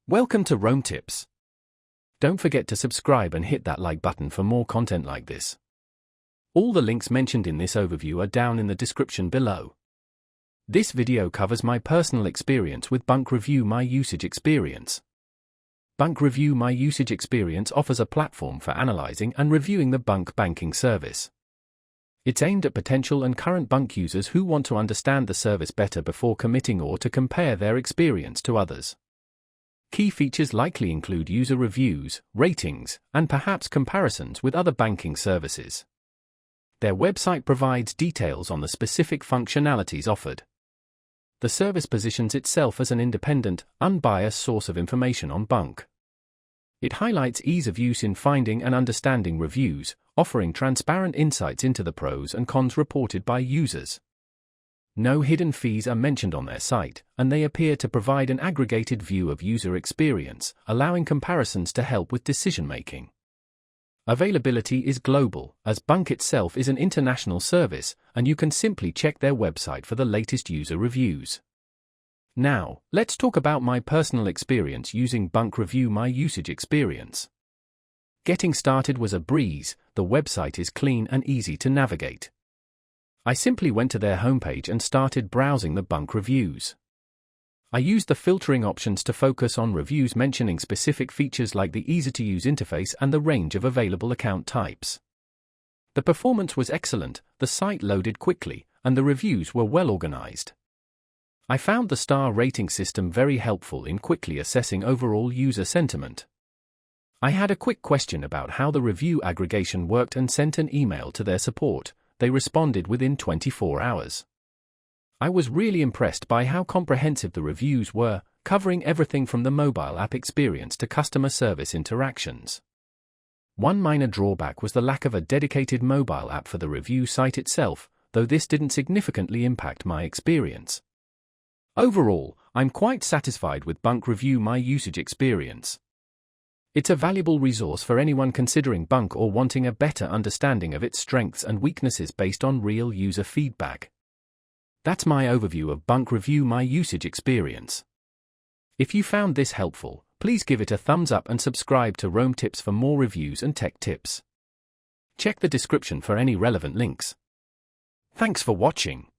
Welcome to Rome Tips. Don't forget to subscribe and hit that like button for more content like this. All the links mentioned in this overview are down in the description below. This video covers my personal experience with Bunq Review My Usage Experience. Bunq Review My Usage Experience offers a platform for analyzing and reviewing the Bunq banking service. It's aimed at potential and current Bunq users who want to understand the service better before committing or to compare their experience to others. Key features likely include user reviews, ratings, and perhaps comparisons with other banking services. Their website provides details on the specific functionalities offered. The service positions itself as an independent, unbiased source of information on Bunq. It highlights ease of use in finding and understanding reviews, offering transparent insights into the pros and cons reported by users. No hidden fees are mentioned on their site, and they appear to provide an aggregated view of user experience, allowing comparisons to help with decision-making. Availability is global, as Bunq itself is an international service, and you can simply check their website for the latest user reviews. Now, let's talk about my personal experience using Bunq Review My Usage Experience. Getting started was a breeze. The website is clean and easy to navigate. I simply went to their homepage and started browsing the Bunq reviews. I used the filtering options to focus on reviews mentioning specific features like the easy-to-use interface and the range of available account types. The performance was excellent, the site loaded quickly, and the reviews were well organized. I found the star rating system very helpful in quickly assessing overall user sentiment. I had a quick question about how the review aggregation worked and sent an email to their support. They responded within 24 hours. I was really impressed by how comprehensive the reviews were, covering everything from the mobile app experience to customer service interactions. One minor drawback was the lack of a dedicated mobile app for the review site itself, though this didn't significantly impact my experience. Overall, I'm quite satisfied with Bunq Review My Usage Experience. It's a valuable resource for anyone considering Bunq or wanting a better understanding of its strengths and weaknesses based on real user feedback. That's my overview of Bunq Review My Usage Experience. If you found this helpful, please give it a thumbs up and subscribe to Rome Tips for more reviews and tech tips. Check the description for any relevant links. Thanks for watching.